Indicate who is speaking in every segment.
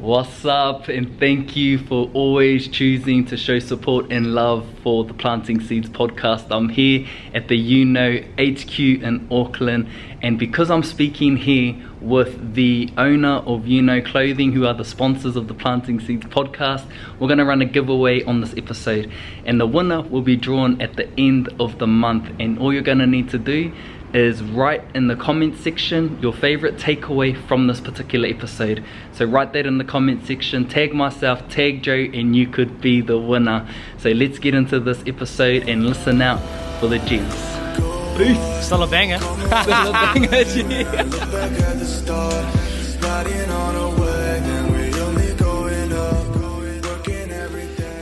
Speaker 1: What's up, and thank you for always choosing to show support and love for the Planting Seeds podcast. I'm here at the HQ in Auckland, and because I'm speaking here with the owner of Clothing, who are the sponsors of the Planting Seeds podcast, we're going to run a giveaway on this episode, and the winner will be drawn at the end of the month. And all you're going to need to do is write in the comment section your favorite takeaway from this particular episode. So write that in the comment section, tag myself, tag Joe, and you could be the winner. So let's get into this episode and listen out for the gems. Peace.
Speaker 2: Still a banger.
Speaker 1: Still a banger,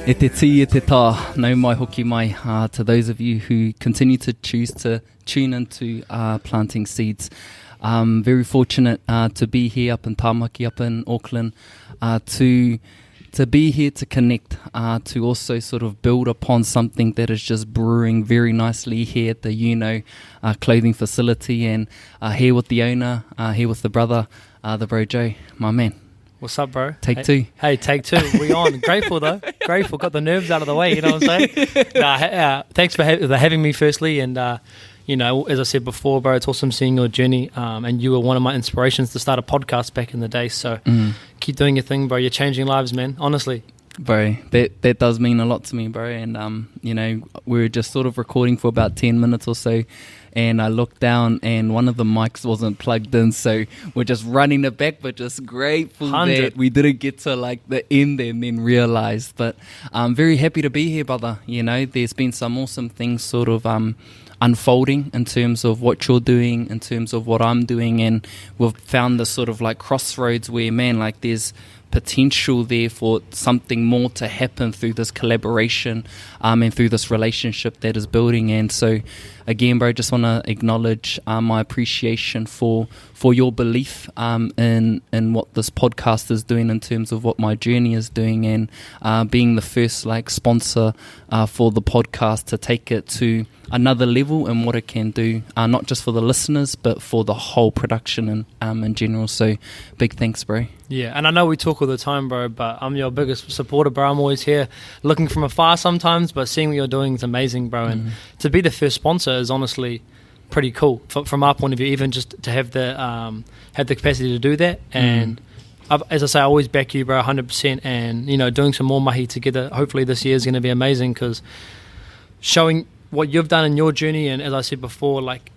Speaker 1: E te ti, e te tā, nau mai hoki mai to those of you who continue to choose to tune into Planting Seeds. Very fortunate to be here up in Tāmaki, up in Auckland, to be here to connect, to also sort of build upon something that is just brewing very nicely here at the clothing facility, and here with the owner, here with the brother, the bro Joe, my man.
Speaker 2: What's up, bro?
Speaker 1: Take two.
Speaker 2: Hey, take two. We on. Grateful, though. Grateful. Got the nerves out of the way, you know what I'm saying? Thanks for having me, firstly. And, as I said before, bro, it's awesome seeing your journey. And you were one of my inspirations to start a podcast back in the day. So keep doing your thing, bro. You're changing lives, man. Honestly.
Speaker 1: Bro, that does mean a lot to me, bro. And, we were just sort of recording for about 10 minutes or so. And I looked down and one of the mics wasn't plugged in, so we're just running it back, but just grateful
Speaker 2: 100.
Speaker 1: that we didn't get to like the end and then realized. But I'm very happy to be here, brother. There's been some awesome things sort of unfolding in terms of what you're doing, in terms of what I'm doing, and we've found this sort of like crossroads where, man, like there's potential there for something more to happen through this collaboration and through this relationship that is building. And so again, bro, just want to acknowledge my appreciation for your belief in what this podcast is doing in terms of what my journey is doing, and being the first like sponsor for the podcast to take it to another level and what it can do, not just for the listeners but for the whole production and in general. So big thanks, bro.
Speaker 2: Yeah, and I know we talk all the time, bro, but I'm your biggest supporter, bro. I'm always here looking from afar sometimes, but seeing what you're doing is amazing, bro. And to be the first sponsor is honestly pretty cool from our point of view, even just to have the capacity to do that. And as I say, I always back you, bro, 100%. And, doing some more mahi together, hopefully this year is going to be amazing, because showing what you've done in your journey, and as I said before, like,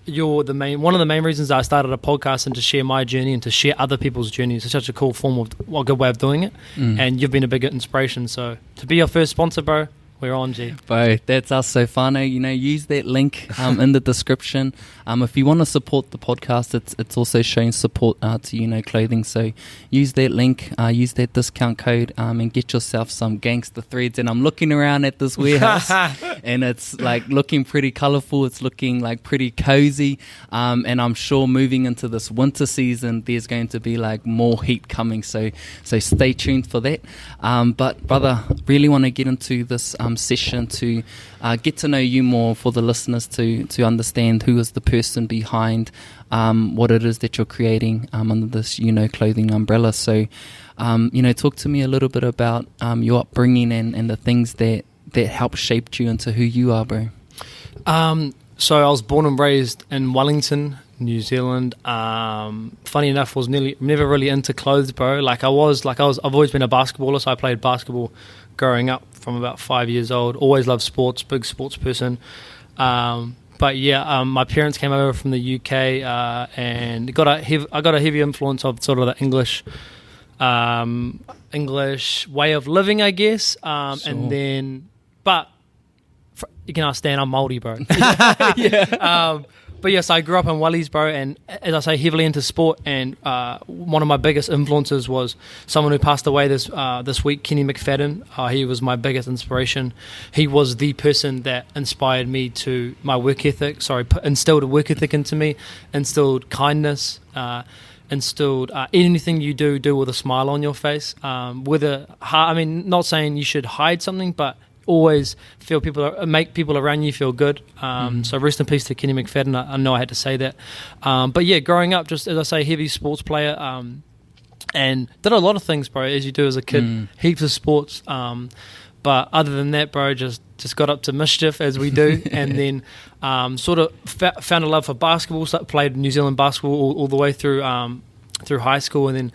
Speaker 2: you're one of the main reasons that I started a podcast, and to share my journey and to share other people's journeys. It's such a cool form of a good way of doing it, and you've been a big inspiration. So to be your first sponsor, bro, we're on, G.
Speaker 1: Bro, that's us. So whānau, use that link in the description. If you want to support the podcast, it's also showing support to Clothing. So use that link, use that discount code, and get yourself some gangster threads. And I'm looking around at this warehouse, and it's like looking pretty colourful. It's looking like pretty cozy. And I'm sure moving into this winter season, there's going to be like more heat coming. So stay tuned for that. But brother, really want to get into this session to get to know you more, for the listeners to understand who is the person behind what it is that you're creating under this Clothing umbrella. So talk to me a little bit about your upbringing and the things that helped shape you into who you are, bro.
Speaker 2: So I was born and raised in Wellington, New Zealand. Funny enough, was never really into clothes, bro. I've always been a basketballer, so I played basketball growing up from about 5 years old. Always loved sports, big sports person. But yeah, my parents came over from the UK, and I got a heavy influence of sort of the English way of living, I guess. Sure. And then, but you can understand, I'm Māori, bro. Yeah. But yes, I grew up in Wellies, bro, and as I say, heavily into sport. And one of my biggest influences was someone who passed away this week, Kenny McFadden. He was my biggest inspiration. He was the person that inspired me to my work ethic. Instilled a work ethic into me, instilled kindness, instilled anything you do with a smile on your face. Not saying you should hide something, but always make people around you feel good. So rest in peace to Kenny McFadden. I know I had to say that. But yeah, growing up, just as I say, heavy sports player. and did a lot of things, bro, as you do as a kid. Heaps of sports. But other than that, bro, just got up to mischief as we do, and then sort of found a love for basketball. Played New Zealand basketball all the way through high school, and then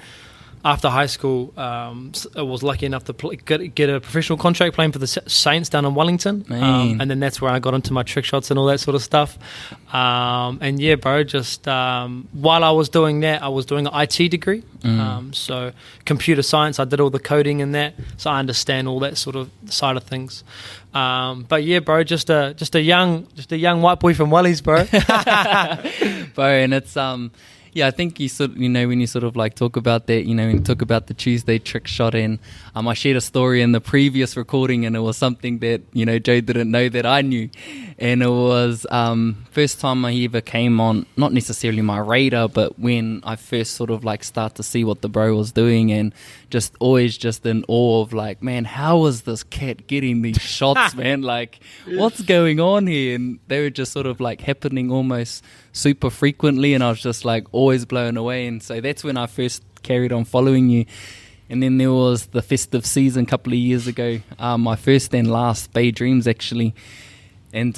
Speaker 2: after high school, I was lucky enough to get a professional contract playing for the Saints down in Wellington, and then that's where I got into my trick shots and all that sort of stuff. And yeah, bro, just while I was doing that, I was doing an IT degree, so computer science. I did all the coding in that, so I understand all that sort of side of things. But yeah, bro, just a young white boy from Wellies, bro.
Speaker 1: Bro, and it's yeah, I think you sort of, when you sort of like talk about that, when you talk about the Tuesday trick shot, and I shared a story in the previous recording, and it was something that, Joe didn't know that I knew. And it was first time I ever came on, not necessarily my radar, but when I first sort of like start to see what the bro was doing, and just always just in awe of like, man, how is this cat getting these shots, man? Like, what's going on here? And they were just sort of like happening almost super frequently, and I was just like always blown away. And so that's when I first carried on following you. And then there was the festive season a couple of years ago, my first and last Bay Dreams actually. And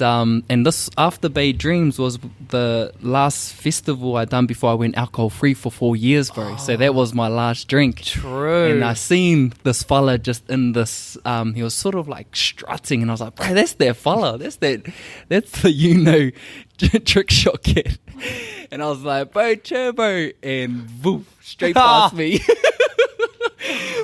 Speaker 1: this after Bay Dreams was the last festival I done before I went alcohol free for 4 years, bro. So that was my last drink.
Speaker 2: True.
Speaker 1: And I seen this fella just in this. He was sort of like strutting, and I was like, bro, that's that fella. That's the trick shot kid. And I was like, bro, turbo, and woof, straight past me.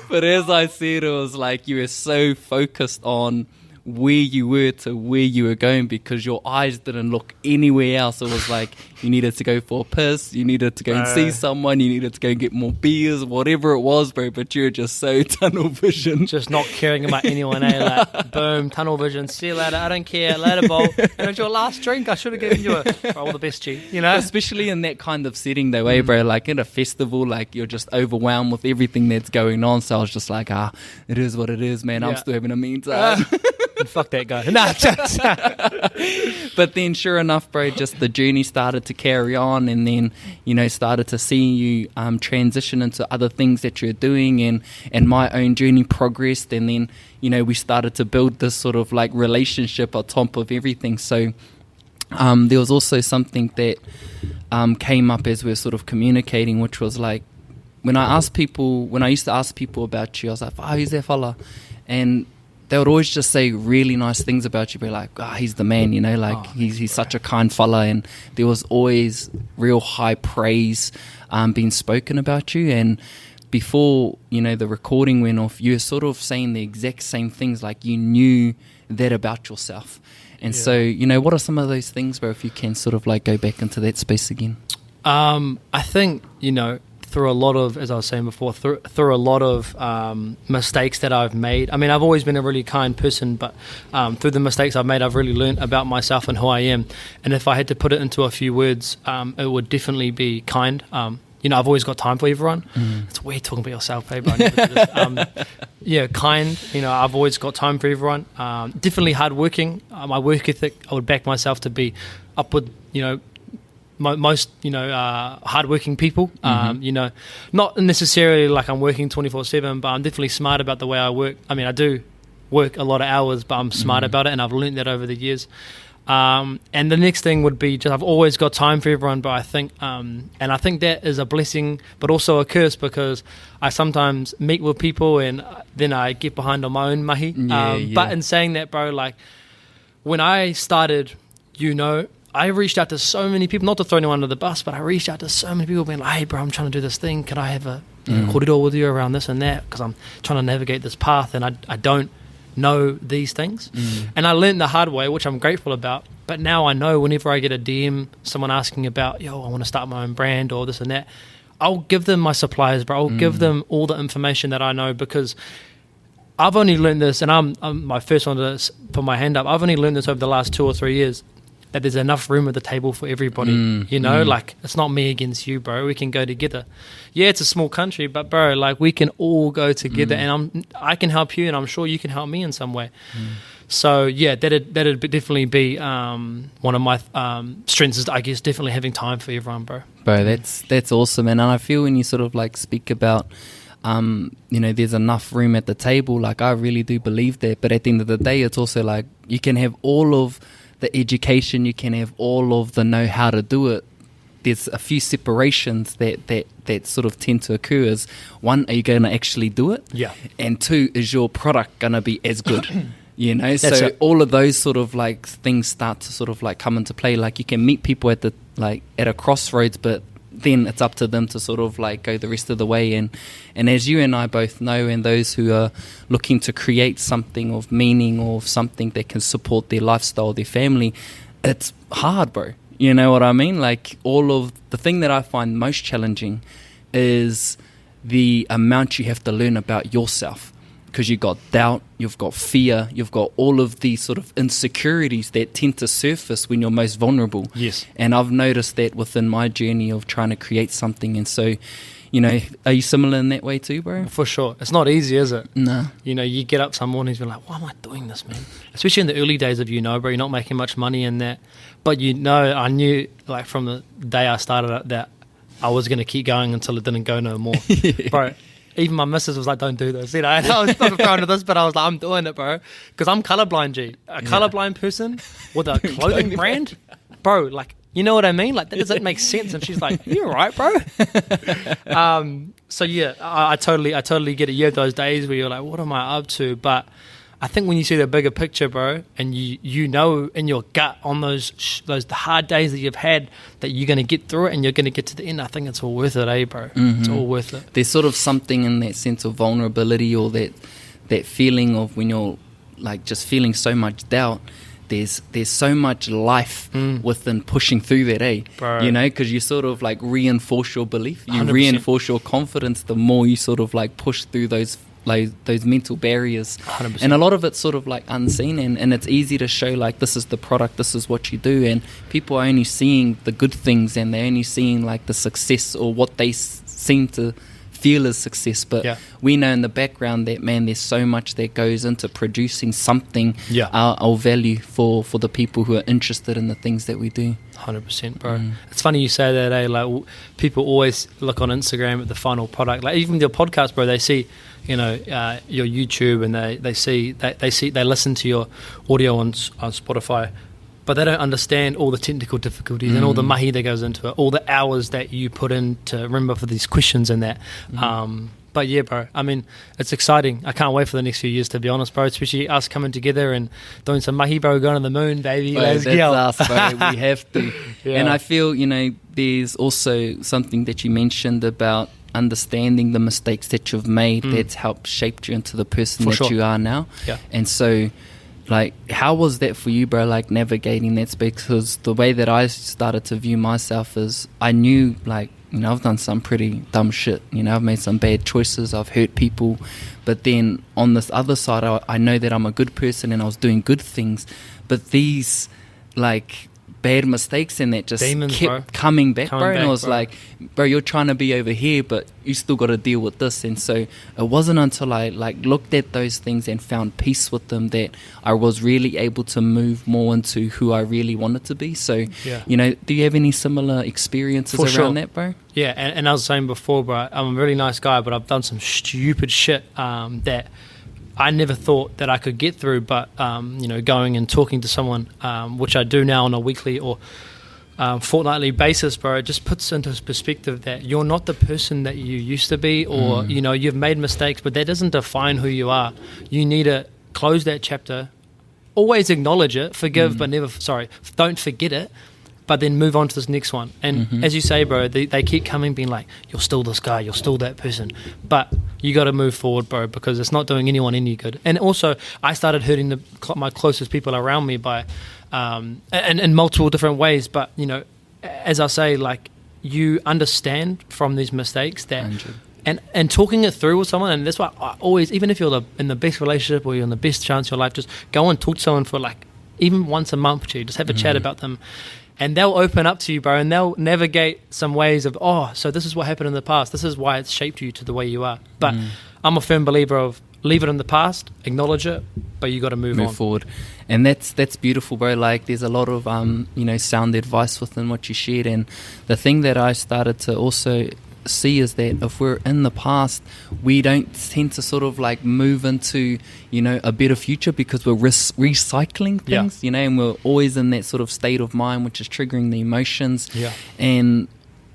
Speaker 1: But as I said, it was like you were so focused on where you were to where you were going, because your eyes didn't look anywhere else. It was like you needed to go for a piss, you needed to go and see someone, you needed to go and get more beers, whatever it was, bro. But you were just so tunnel vision,
Speaker 2: just not caring about anyone. Like, boom, tunnel vision, see you later, I don't care, later, bowl. And it's your last drink, I should have given you all the best, G.
Speaker 1: Especially in that kind of setting though, bro. Like at a festival, like you're just overwhelmed with everything that's going on. So I was just like, it is what it is, man. I'm still having a mean time.
Speaker 2: Fuck that guy. Nah.
Speaker 1: But then sure enough, bro, just the journey started to carry on, and then, started to see you transition into other things that you're doing, and my own journey progressed, and then, we started to build this sort of like relationship on top of everything. So there was also something that came up as we were sort of communicating, which was like, when I used to ask people about you, I was like, who's that fella? And they would always just say really nice things about you, be like, he's the man, he's such a kind fella. And there was always real high praise being spoken about you. And before, the recording went off, you were sort of saying the exact same things, like you knew that about yourself. And so, what are some of those things, bro, if you can sort of like go back into that space again?
Speaker 2: I think, through a lot of, as I was saying before, through a lot of mistakes that I've made. I mean, I've always been a really kind person, but through the mistakes I've made, I've really learned about myself and who I am. And if I had to put it into a few words, it would definitely be kind. I've always got time for everyone. It's weird talking about yourself, bro. Kind. I've always got time for everyone. Definitely hardworking. My work ethic, I would back myself to be up with, most hardworking people. Not necessarily like I'm working 24/7, but I'm definitely smart about the way I work. I mean, I do work a lot of hours, but I'm smart about it, and I've learned that over the years. And the next thing would be just, I've always got time for everyone, but I think that is a blessing but also a curse, because I sometimes meet with people and then I get behind on my own mahi. But in saying that, bro, like when I started, I reached out to so many people, not to throw anyone under the bus, but I reached out to so many people being like, hey, bro, I'm trying to do this thing. Can I have a corridor with you around this and that? Because I'm trying to navigate this path and I don't know these things. And I learned the hard way, which I'm grateful about. But now I know whenever I get a DM, someone asking about, I want to start my own brand or this and that, I'll give them my suppliers, bro. I'll give them all the information that I know, because I've only learned this, and I'm my first one to put my hand up. I've only learned this over the last 2 or 3 years, that there's enough room at the table for everybody, like it's not me against you, bro. We can go together. Yeah, it's a small country, but bro, like we can all go together, and I can help you, and I'm sure you can help me in some way. So yeah, that'd definitely be one of my strengths is, I guess, definitely having time for everyone, bro.
Speaker 1: Bro, that's awesome. And I feel when you sort of like speak about, there's enough room at the table, like I really do believe that. But at the end of the day, it's also like you can have all of the education, you can have all of the know how to do it. There's a few separations that sort of tend to occur. Is one, are you going to actually do it?
Speaker 2: Yeah.
Speaker 1: And two, is your product going to be as good?
Speaker 2: That's
Speaker 1: So
Speaker 2: it.
Speaker 1: all of those sort of like things start to sort of like come into play. Like you can meet people at a crossroads, but then it's up to them to sort of like go the rest of the way. And as you and I both know, and those who are looking to create something of meaning or something that can support their lifestyle, their family, it's hard, bro. You know what I mean? Like all of the thing that I find most challenging is the amount you have to learn about yourself, because you've got doubt, you've got fear, you've got all of these sort of insecurities that tend to surface when you're most vulnerable.
Speaker 2: Yes.
Speaker 1: And I've noticed that within my journey of trying to create something. And so, are you similar in that way too, bro?
Speaker 2: For sure. It's not easy, is it?
Speaker 1: No.
Speaker 2: You get up some mornings and you're like, why am I doing this, man? Especially in the early days of, bro, you're not making much money in that. But I knew like from the day I started that I was going to keep going until it didn't go no more.
Speaker 1: Yeah.
Speaker 2: Bro, even my missus was like, don't do this. And I was not proud of this, but I was like, I'm doing it, bro. Because I'm colorblind, G. A colorblind person with a clothing brand? Bro, like, you know what I mean? Like, that doesn't make sense. And she's like, you're right, bro. So, yeah, I totally get it. You have those days where you're like, what am I up to? But I think when you see the bigger picture, bro, and you know in your gut on those hard days that you've had that you're going to get through it and you're going to get to the end, I think it's all worth it, bro? Mm-hmm. It's all worth it.
Speaker 1: There's sort of something in that sense of vulnerability, or that feeling of when you're like just feeling so much doubt. There's so much life within pushing through that,
Speaker 2: Bro.
Speaker 1: Because you sort of like reinforce your belief, you
Speaker 2: 100%.
Speaker 1: reinforce your confidence the more you sort of like push through those mental barriers.
Speaker 2: 100%.
Speaker 1: And a lot of it's sort of like unseen, and it's easy to show like this is the product, this is what you do, and people are only seeing the good things and they're only seeing like the success or what they seem to feel as success. But we know in the background that, man, there's so much that goes into producing something of value for the people who are interested in the things that we do.
Speaker 2: 100%, bro. It's funny you say that, like people always look on Instagram at the final product. Like even your podcast, bro, they see your YouTube, and they listen to your audio on Spotify, but they don't understand all the technical difficulties and all the mahi that goes into it, all the hours that you put in to remember for these questions and that. But yeah, bro, I mean, it's exciting. I can't wait for the next few years, to be honest, bro, especially us coming together and doing some mahi, bro, going to the moon, baby. Let's go.
Speaker 1: That's us, bro. We have to. And I feel, there's also something that you mentioned about understanding the mistakes that you've made that's helped shape you into the person you are now. Yeah. And so, like, how was that for you, bro, like navigating that space? Because the way that I started to view myself is I knew, like, I've done some pretty dumb shit. I've made some bad choices. I've hurt people. But then on this other side, I know that I'm a good person and I was doing good things. But these, like, bad mistakes and that just
Speaker 2: demons,
Speaker 1: kept coming back, bro. And I was like, bro, you're trying to be over here, but you still got to deal with this. And so it wasn't until I like looked at those things and found peace with them that I was really able to move more into who I really wanted to be. So, do you have any similar experiences around that, bro?
Speaker 2: Yeah, and I was saying before, bro, I'm a really nice guy, but I've done some stupid shit that I never thought that I could get through, but going and talking to someone, which I do now on a weekly or fortnightly basis, bro, it just puts into perspective that you're not the person that you used to be, or you've made mistakes, but that doesn't define who you are. You need to close that chapter, always acknowledge it, forgive, but don't forget it, but then move on to this next one. And as you say, bro, they keep coming being like, you're still this guy, you're still that person, but you got to move forward, bro, because it's not doing anyone any good. And also, I started hurting my closest people around me by in multiple different ways, but as I say, like, you understand from these mistakes that
Speaker 1: 100.
Speaker 2: And talking it through with someone, and that's why I always, even if you're in the best relationship or you're in the best chance of your life, just go and talk to someone for like even once a month, just have a chat about them. And they'll open up to you, bro, and they'll navigate some ways of, so this is what happened in the past. This is why it's shaped you to the way you are. But I'm a firm believer of leave it in the past, acknowledge it, but you got to move on
Speaker 1: forward. And that's beautiful, bro. Like, there's a lot of sound advice within what you shared. And the thing that I started to also see is that if we're in the past, we don't tend to sort of like move into a better future because we're recycling things, and we're always in that sort of state of mind which is triggering the emotions. And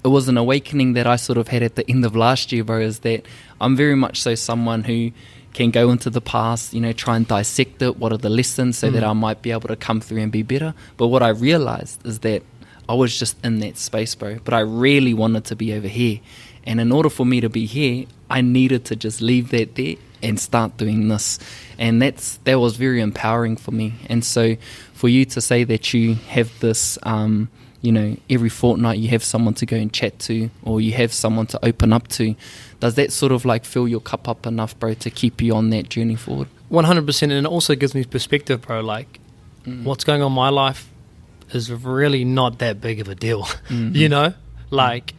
Speaker 1: it was an awakening that I sort of had at the end of last year, bro, is that I'm very much so someone who can go into the past, try and dissect it, what are the lessons, so that I might be able to come through and be better. But what I realized is that I was just in that space, bro, but I really wanted to be over here. And in order for me to be here, I needed to just leave that there and start doing this. And that was very empowering for me. And so for you to say that you have this, every fortnight you have someone to go and chat to, or you have someone to open up to, does that sort of like fill your cup up enough, bro, to keep you on that journey forward? 100%.
Speaker 2: And it also gives me perspective, bro. Like, what's going on in my life is really not that big of a deal, Like,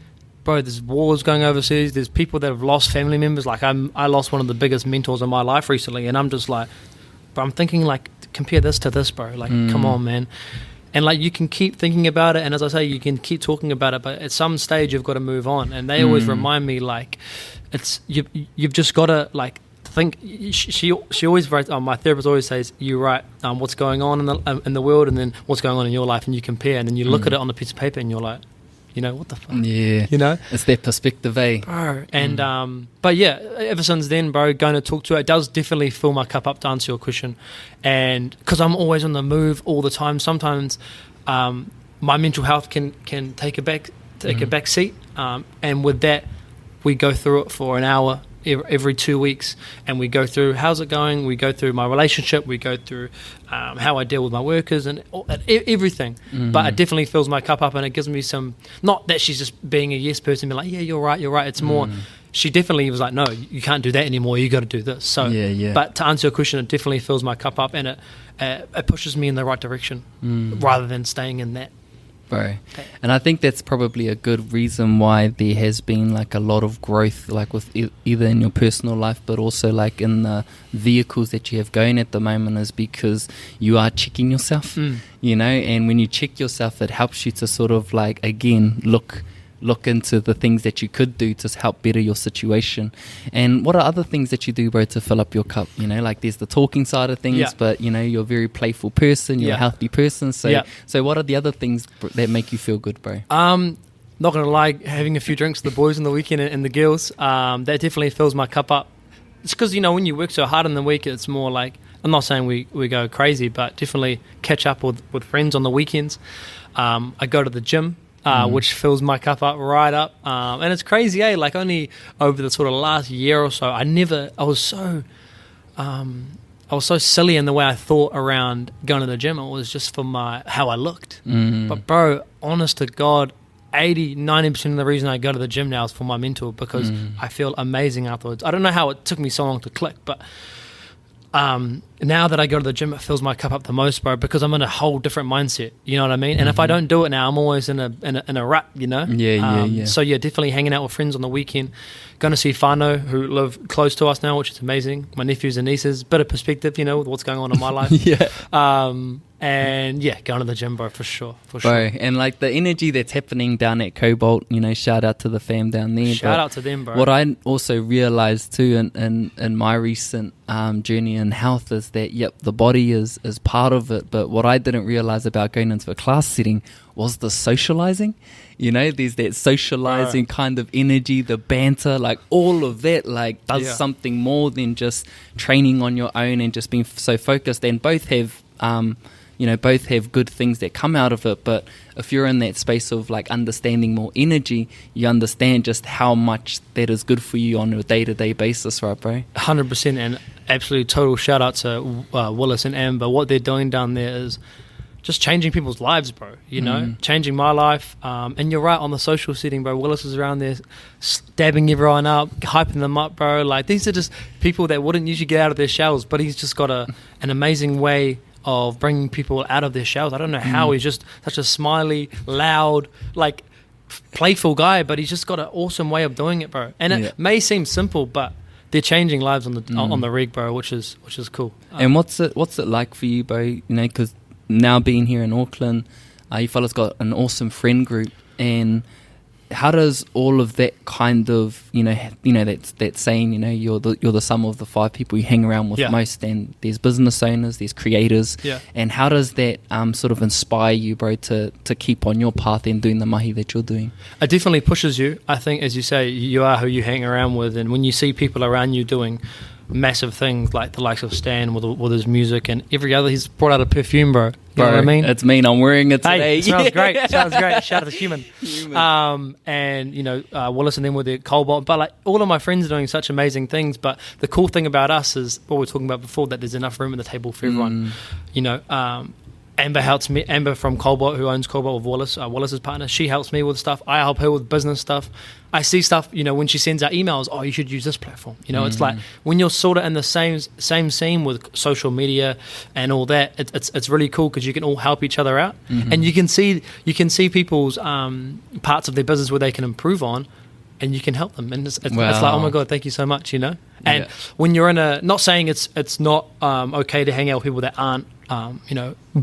Speaker 2: bro, there's wars going overseas. There's people that have lost family members. Like, I lost one of the biggest mentors in my life recently, and I'm just like, bro, I'm thinking, like, compare this to this, bro. Like, come on, man. And, like, you can keep thinking about it, and as I say, you can keep talking about it, but at some stage you've got to move on. And they always remind me, like, you've just got to, like, think. She always writes, my therapist always says, you write what's going on in the world, and then what's going on in your life, and you compare, and then you look at it on a piece of paper, and you're like, what the fuck?
Speaker 1: Yeah. It's that perspective,
Speaker 2: bro. And but yeah, ever since then, bro, going to talk to her, it does definitely fill my cup up, to answer your question. And because I'm always on the move all the time, sometimes my mental health can take a back seat. And with that, we go through it for an hour every 2 weeks, and we go through how's it going, we go through my relationship, we go through how I deal with my workers and everything. But it definitely fills my cup up, and it gives me some, not that she's just being a yes person, be like, yeah, you're right, it's more, she definitely was like, no, you can't do that anymore, you got to do this. So but to answer your question, it definitely fills my cup up, and it pushes me in the right direction rather than staying in that.
Speaker 1: Bro. And I think that's probably a good reason why there has been like a lot of growth, like with either in your personal life, but also like in the vehicles that you have going at the moment, is because you are checking yourself, and when you check yourself, it helps you to sort of like, again, look into the things that you could do to help better your situation. And what are other things that you do, bro, to fill up your cup? Like, there's the talking side of things, but you're a very playful person, you're a healthy person, so what are the other things that make you feel good, bro?
Speaker 2: Not gonna lie, having a few drinks with the boys on the weekend and the girls, that definitely fills my cup up. It's because when you work so hard in the week, it's more like, I'm not saying we go crazy, but definitely catch up with friends on the weekends. I go to the gym, which fills my cup up right up. And it's crazy, like, only over the sort of last year or so, I was so silly in the way I thought around going to the gym. It was just for how I looked. But bro, honest to God, 80-90% of the reason I go to the gym now is for my mental, because I feel amazing afterwards. I don't know how it took me so long to click, but now that I go to the gym, it fills my cup up the most, bro, because I'm in a whole different mindset. You know what I mean? And if I don't do it now, I'm always in a rut. So yeah, definitely hanging out with friends on the weekend, going to see whānau who live close to us now, which is amazing. My nephews and nieces, bit of perspective, with what's going on in my life. And yeah, going to the gym, bro, for sure.
Speaker 1: Bro, and like the energy that's happening down at Cobalt, shout out to the fam down there.
Speaker 2: Shout out to them, bro.
Speaker 1: What I also realized too in my recent journey in health is that, the body is part of it, but what I didn't realize about going into a class setting was the socializing. There's that socializing kind of energy, the banter, like all of that, like does something more than just training on your own and just being so focused. And both have both have good things that come out of it, but if you're in that space of like understanding more energy, you understand just how much that is good for you on a day-to-day basis, right, bro?
Speaker 2: 100%. And absolutely total shout out to Willis and Amber. What they're doing down there is just changing people's lives, bro, changing my life. And you're right, on the social setting, bro, Willis is around there stabbing everyone up, hyping them up, bro. Like, these are just people that wouldn't usually get out of their shells, but he's just got an amazing way of bringing people out of their shells. I don't know how. He's just such a smiley, loud, like playful guy, but he's just got an awesome way of doing it, bro. And it may seem simple, but they're changing lives on the rig, bro, which is cool.
Speaker 1: And what's it like for you, bro? You know, because now being here in Auckland, you fellas got an awesome friend group, and how does all of that kind of, that saying, you're the sum of the 5 people you hang around with most, and there's business owners, there's creators, and how does that sort of inspire you, bro, to keep on your path and doing the mahi that you're doing? It
Speaker 2: definitely pushes you. I think, as you say, you are who you hang around with, and when you see people around you doing massive things like the likes of Stan with his music and every other, he's brought out a perfume, bro. You know what I mean?
Speaker 1: It's mean. I'm wearing it today.
Speaker 2: Hey, it smells great. It smells great. Shout out to Human. And Willis and them with their Cobalt. But like all of my friends are doing such amazing things. But the cool thing about us is what we were talking about before, that there's enough room at the table for everyone. Amber helps me. Amber from Cobalt, who owns Cobalt with Willis, Willis's partner, she helps me with stuff. I help her with business stuff. I see stuff, when she sends out emails, oh, you should use this platform. It's like when you're sort of in the same scene with social media and all that, it's really cool because you can all help each other out, and you can see people's parts of their business where they can improve on, and you can help them, and it's like, oh my God, thank you so much, And when you're in not saying it's not okay to hang out with people that aren't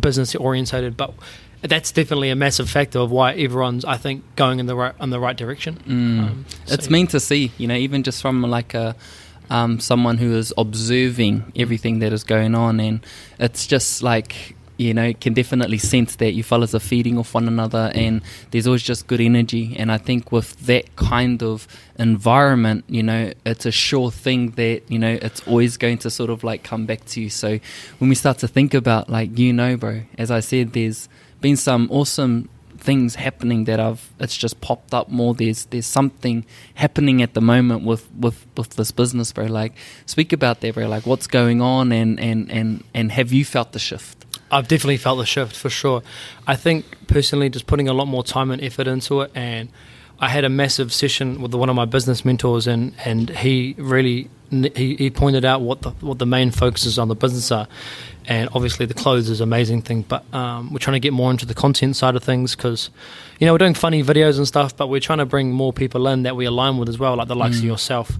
Speaker 2: business orientated, but that's definitely a massive factor of why everyone's, I think, going in the right direction.
Speaker 1: It's mean to see, even just from like someone who is observing everything that is going on, and it's just like, can definitely sense that you fellas are feeding off one another, and there's always just good energy. And I think with that kind of environment, it's a sure thing that, it's always going to sort of like come back to you. So when we start to think about like, bro, as I said, there's been some awesome things happening that it's just popped up more. There's something happening at the moment with this business, bro. Like, speak about that, bro. Like, what's going on, and have you felt the shift?
Speaker 2: I've definitely felt the shift, for sure. I think personally just putting a lot more time and effort into it, and I had a massive session with one of my business mentors, and he really he pointed out what the main focuses on the business are. And obviously the clothes is an amazing thing, but we're trying to get more into the content side of things because, we're doing funny videos and stuff, but we're trying to bring more people in that we align with as well, like the likes of yourself.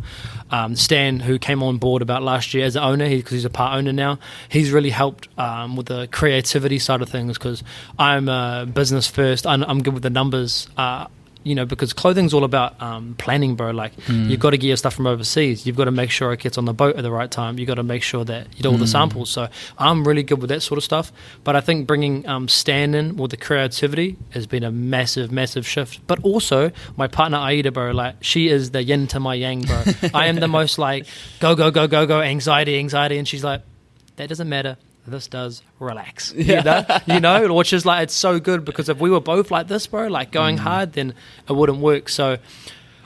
Speaker 2: Stan, who came on board about last year as an owner, because he's a part owner now, he's really helped with the creativity side of things because I'm business first. I'm good with the numbers. Because clothing's all about planning, bro. Like, you've got to get your stuff from overseas. You've got to make sure it gets on the boat at the right time. You've got to make sure that you do all the samples. So I'm really good with that sort of stuff. But I think bringing Stan in with the creativity has been a massive, massive shift. But also, my partner Aida, bro, like, she is the yin to my yang, bro. I am the most, like, go, anxiety. And she's like, that doesn't matter. This does, relax, which is like, it's so good because if we were both like this, bro, like going hard, then it wouldn't work. So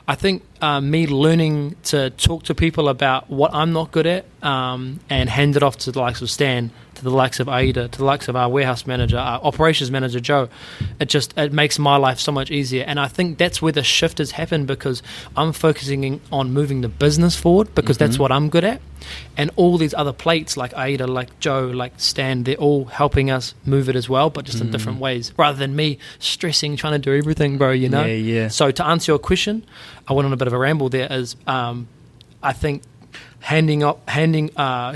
Speaker 2: I think me learning to talk to people about what I'm not good at and hand it off to the likes of Stan, to the likes of Aida, to the likes of our warehouse manager, our operations manager, Joe, it makes my life so much easier. And I think that's where the shift has happened because I'm focusing on moving the business forward because that's what I'm good at. And all these other plates like Aida, like Joe, like Stan, they're all helping us move it as well, but just in different ways, rather than me stressing, trying to do everything, bro,
Speaker 1: Yeah.
Speaker 2: So to answer your question, I went on a bit of a ramble there, is I think handing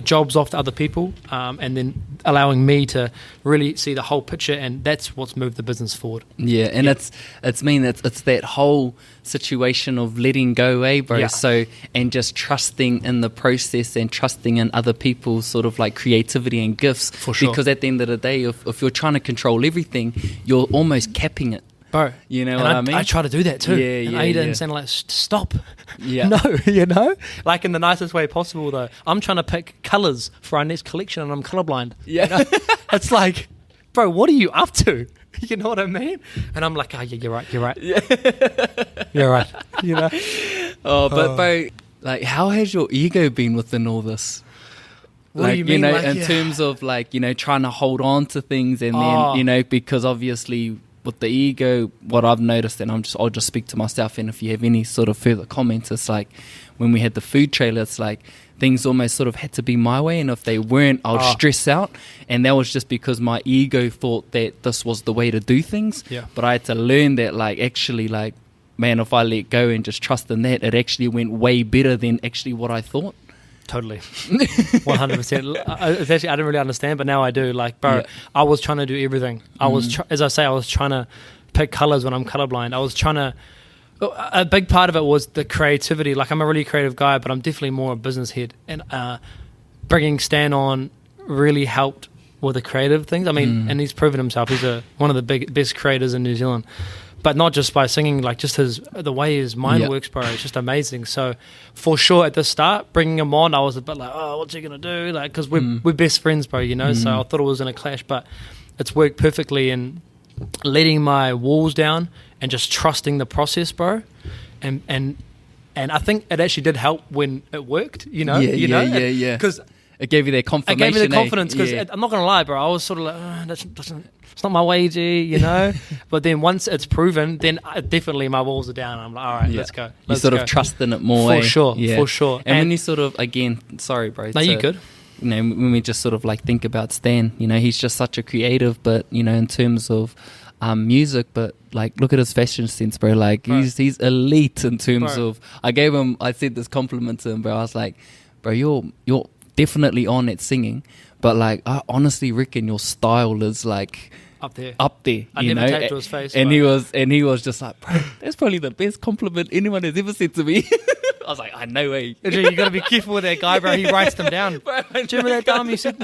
Speaker 2: jobs off to other people and then allowing me to really see the whole picture, and that's what's moved the business forward.
Speaker 1: Yeah, and it's that whole situation of letting go, bro.
Speaker 2: Yeah.
Speaker 1: So, and just trusting in the process and trusting in other people's sort of like creativity and gifts.
Speaker 2: For sure.
Speaker 1: Because at the end of the day, if you're trying to control everything, you're almost capping it.
Speaker 2: Bro,
Speaker 1: you know what I mean?
Speaker 2: I try to do that too.
Speaker 1: Yeah,
Speaker 2: Aida and Stan like, stop.
Speaker 1: Yeah.
Speaker 2: No, like in the nicest way possible though. I'm trying to pick colours for our next collection and I'm colourblind.
Speaker 1: Yeah.
Speaker 2: It's like, bro, what are you up to? You know what I mean? And I'm like, oh yeah, you're right. Yeah. You're right.
Speaker 1: But bro, like, how has your ego been within all this?
Speaker 2: What do you mean?
Speaker 1: In terms of like, trying to hold on to things and then, because obviously with the ego, what I've noticed, and I'll just speak to myself, and if you have any sort of further comments, it's like when we had the food trailer, it's like things almost sort of had to be my way, and if they weren't, I would stress out, and that was just because my ego thought that this was the way to do things.
Speaker 2: Yeah.
Speaker 1: But I had to learn that, like, actually, like, man, if I let go and just trust in that, it actually went way better than actually what I thought.
Speaker 2: Totally. 100%. It's actually, I didn't really understand, but now I do. Like, bro, I was trying to do everything. I was, as I say, I was trying to pick colors when I'm colorblind. I was trying to, a big part of it was the creativity. Like, I'm a really creative guy, but I'm definitely more a business head. And bringing Stan on really helped with the creative things. I mean, and he's proven himself. He's one of the best creators in New Zealand. But not just by singing, like just the way his mind works, bro. It's just amazing. So for sure, at the start, bringing him on, I was a bit like, oh, what's he gonna do? Like, because we're best friends, bro. You know. So I thought it was in a clash, but it's worked perfectly. And letting my walls down and just trusting the process, bro. And I think it actually did help when it worked. You know.
Speaker 1: Yeah. Because it gave you that confirmation.
Speaker 2: It gave me the confidence because I'm not gonna lie, bro. I was sort of like, it's not my way, G, you know. But then once it's proven, then definitely my walls are down. I'm like, all right, let's go.
Speaker 1: You sort of trust in it more.
Speaker 2: For sure.
Speaker 1: And when you sort of, again, sorry, bro.
Speaker 2: No, you're good.
Speaker 1: You know, when we just sort of like think about Stan, you know, he's just such a creative, but you know, in terms of music, but like look at his fashion sense, bro. Like he's elite in terms of. I said this compliment to him, bro. I was like, bro, you're definitely on at singing, but like I honestly reckon your style is like up there.
Speaker 2: I never taped to his face,
Speaker 1: and he was just like, bro, that's probably the best compliment anyone has ever said to me. I was like, I know way.
Speaker 2: You got to be careful with that guy, bro. He writes them down. Bro, do you remember that time you said?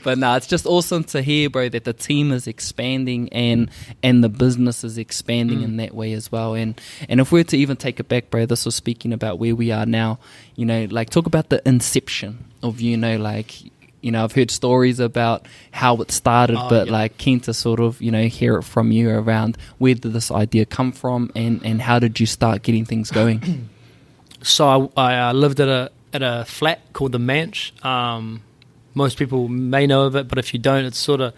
Speaker 1: But no, it's just awesome to hear, bro, that the team is expanding and the business is expanding in that way as well. And if we were to even take it back, bro, this was speaking about where we are now. You know, like talk about the inception of, you know, like, you know, I've heard stories about how it started, like keen to sort of, you know, hear it from you around where did this idea come from and how did you start getting things going?
Speaker 2: So I lived at a flat called the Manch. Most people may know of it, but if you don't, it's sort of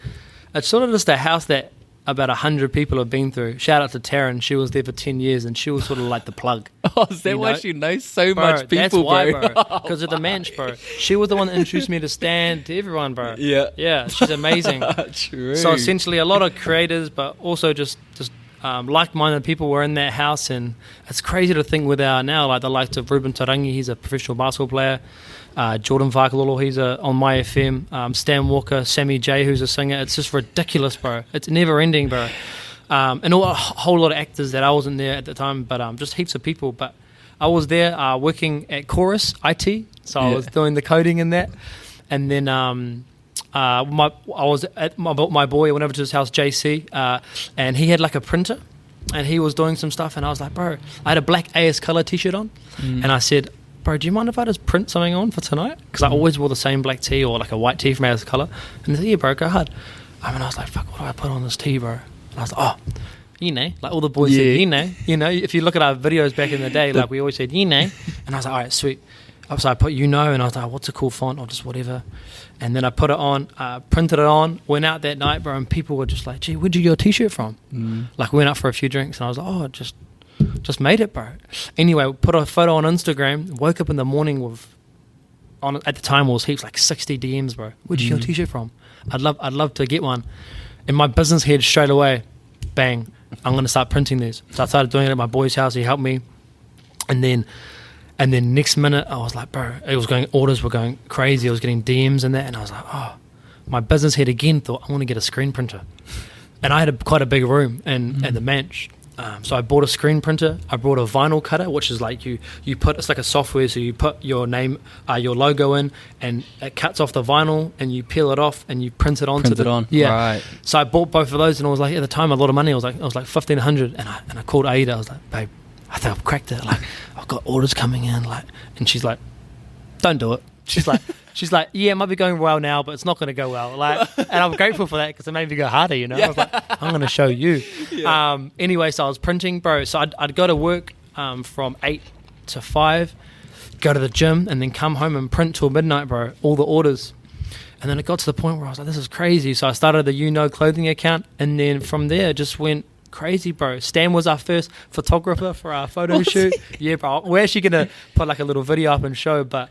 Speaker 2: just a house that about 100 people have been through. Shout out to Taryn. She was there for 10 years and she was sort of like the plug.
Speaker 1: Oh, is that why she knows so much people,
Speaker 2: that's why,
Speaker 1: bro?
Speaker 2: Because of the Manch, bro. She was the one that introduced me to Stan, to everyone, bro.
Speaker 1: Yeah,
Speaker 2: she's amazing.
Speaker 1: True.
Speaker 2: So essentially a lot of creators, but also just like-minded people were in that house. And it's crazy to think with our now, like the likes of Ruben Tarangi, he's a professional basketball player. Jordan Whakalolo, he's on My FM. Stan Walker, Sammy J, who's a singer. It's just ridiculous, bro. It's never ending, bro. And a whole lot of actors that I wasn't there at the time, but just heaps of people. But I was there working at Chorus IT, so I was doing the coding in that. And then I was at my boy. I went over to his house, JC, and he had like a printer, and he was doing some stuff. And I was like, bro, I had a black AS Color T-shirt on, and I said, bro, do you mind if I just print something on for tonight? Because I always wore the same black tee or like a white tee from AS Color. And he said, yeah, bro, go ahead. I was like, fuck, what do I put on this tee, bro? And I was like, oh, you know, like all the boys said, you know, if you look at our videos back in the day, like we always said, you know. And I was like, all right, sweet. So I put, you know, and I was like, what's a cool font or just whatever. And then I put it on, printed it on, went out that night, bro, and people were just like, gee, where'd you get your T-shirt from? Like we went out for a few drinks and I was like, oh, just made it, bro. Anyway, put a photo on Instagram, woke up in the morning with, at the time it was heaps, like 60 DMs, bro. Where'd you get your T-shirt from? I'd love to get one. In my business head, straight away, bang, I'm going to start printing these. So I started doing it at my boy's house. He helped me. And then next minute, I was like, bro, orders were going crazy. I was getting DMs and that. And I was like, oh, my business head again thought, I want to get a screen printer. And I had quite a big room at the Manch. So I bought a screen printer. I bought a vinyl cutter, which is like you put, it's like a software, so you put your name, your logo in, and it cuts off the vinyl, and you peel it off, and you print it onto
Speaker 1: Right.
Speaker 2: So I bought both of those, and I was like, at the time, a lot of money. I was like 1,500, and I called Aida. I was like, babe, I think I've cracked it. Like, I've got orders coming in, like, and she's like, don't do it. She's like, yeah, it might be going well now, but it's not going to go well. Like, and I'm grateful for that because it made me go harder, you know. I was like, I'm going to show you. Anyway, so I was printing, bro. So I'd go to work from 8 to 5, go to the gym, and then come home and print till midnight, bro, all the orders. And then it got to the point where I was like, this is crazy. So I started the clothing account, and then from there, it just went crazy, bro. Stan was our first photographer for our photo shoot. Yeah, bro. We're actually going to put like a little video up and show, but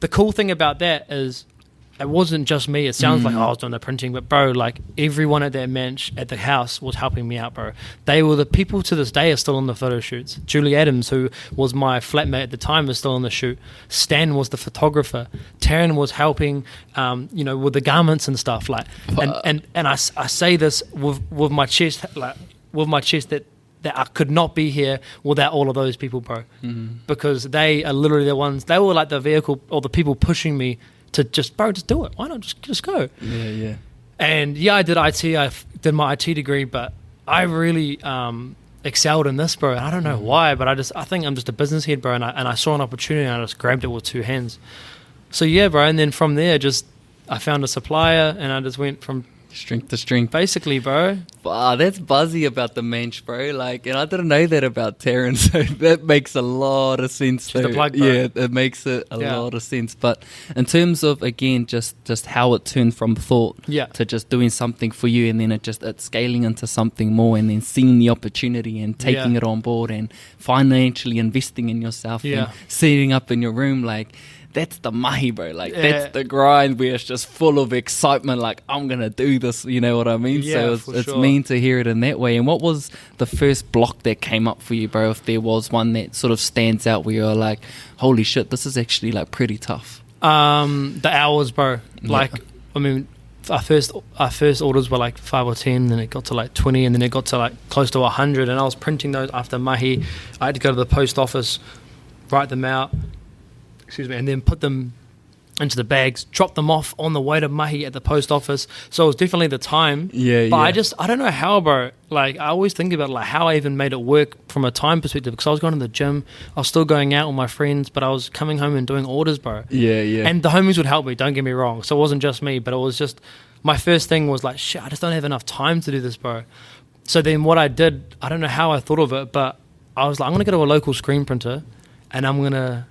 Speaker 2: the cool thing about that is it wasn't just me. It sounds like I was doing the printing, but bro, like everyone at that mensch at the house was helping me out, bro. They were the people to this day are still on the photo shoots. Julie Adams, who was my flatmate at the time, is still on the shoot. Stan was the photographer. Taryn was helping, with the garments and stuff. Like, and I say this with my chest, like with my chest that I could not be here without all of those people, bro. Because they are literally the ones. They were like the vehicle or the people pushing me to just do it. Why not just go?
Speaker 1: Yeah.
Speaker 2: And I did IT. I did my IT degree, but I really excelled in this, bro. And I don't know why, but I think I'm just a business head, bro. And I saw an opportunity and I just grabbed it with two hands. So yeah, bro. And then from there, I found a supplier and I just went from
Speaker 1: strength to strength,
Speaker 2: basically, bro.
Speaker 1: Wow, that's buzzy about the mensch, bro. Like, and I didn't know that about Taryn, so that makes a lot of sense.
Speaker 2: She's the plug, bro.
Speaker 1: Yeah, it makes it a lot of sense. But in terms of, again, just how it turned from thought to just doing something for you, and then it's scaling into something more, and then seeing the opportunity and taking it on board and financially investing in yourself and setting up in your room, like, that's the mahi, bro. Like, that's the grind where it's just full of excitement. Like, I'm going to do this, you know what I mean?
Speaker 2: Yeah,
Speaker 1: so it's mean to hear it in that way. And what was the first block that came up for you, bro? If there was one that sort of stands out where you're like, holy shit, this is actually like pretty tough.
Speaker 2: The hours, bro. Like, I mean, our first orders were like 5 or 10, then it got to like 20, and then it got to like close to 100. And I was printing those after mahi. I had to go to the post office, write them out, and then put them into the bags, drop them off on the way to mahi at the post office. So it was definitely the time. But I don't know how, bro. Like, I always think about like how I even made it work from a time perspective, because I was going to the gym, I was still going out with my friends, but I was coming home and doing orders, bro. And the homies would help me, don't get me wrong. So it wasn't just me, but it was just, my first thing was like, shit, I just don't have enough time to do this, bro. So then what I did, I don't know how I thought of it, but I was like, I'm going to go to a local screen printer, and I'm going to,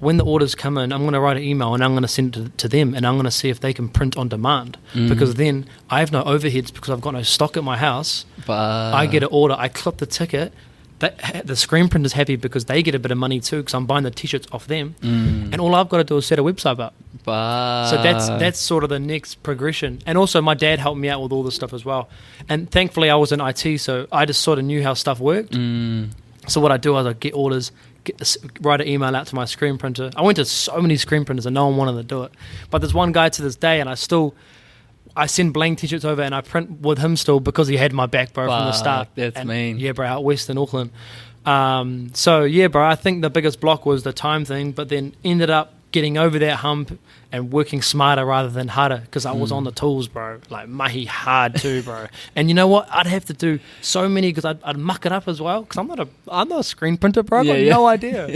Speaker 2: when the orders come in, I'm going to write an email and I'm going to send it to them, and I'm going to see if they can print on demand, because then I have no overheads because I've got no stock at my house. I get an order, I clip the ticket, the screen printer's happy because they get a bit of money too, because I'm buying the t-shirts off them, and all I've got to do is set a website up. So that's sort of the next progression. And also my dad helped me out with all this stuff as well, and thankfully I was in IT, so I just sort of knew how stuff worked. So what I do is I get orders, write an email out to my screen printer. I went to so many screen printers and no one wanted to do it, but there's one guy to this day, and I send blank t-shirts over and I print with him still, because he had my back, bro, from the start.
Speaker 1: That's mean.
Speaker 2: Yeah, bro, out west in Auckland. So yeah, bro, I think the biggest block was the time thing, but then ended up getting over that hump and working smarter rather than harder, because I was on the tools, bro. Like, mahi hard too, bro. And you know what? I'd have to do so many, because I'd muck it up as well, because I'm not a screen printer, bro. I've got no idea.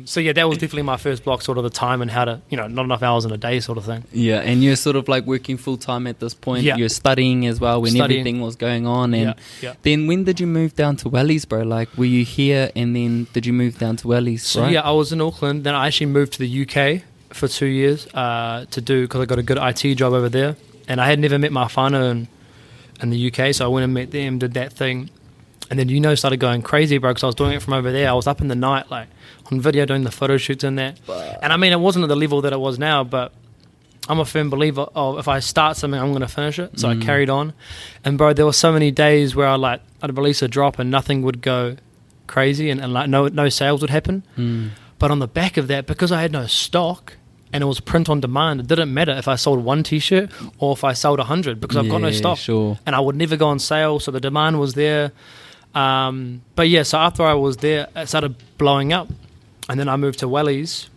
Speaker 2: So yeah, that was definitely my first block, sort of the time and how to, not enough hours in a day sort of thing. Yeah,
Speaker 1: and you're sort of like working full time at this point. You're studying as well when everything was going on. And then when did you move down to Wellies, bro? Like, were you here and then did you move down to Wellies?
Speaker 2: So yeah, I was in Auckland. Then I actually moved to the UK for 2 years because I got a good IT job over there, and I had never met my whānau in the UK, so I went and met them, did that thing, and then started going crazy, bro, because I was doing it from over there. I was up in the night, like on video, doing the photo shoots and that. And I mean, it wasn't at the level that it was now, but I'm a firm believer of, if I start something, I'm going to finish it. So I carried on, and bro, there were so many days where I'd release a drop and nothing would go crazy, and like no sales would happen. But on the back of that, because I had no stock and it was print on demand, it didn't matter if I sold one t-shirt or if I sold 100, because I've got no stock. And I would never go on sale, so the demand was there. But yeah, so after I was there, it started blowing up, and then I moved to Wellies,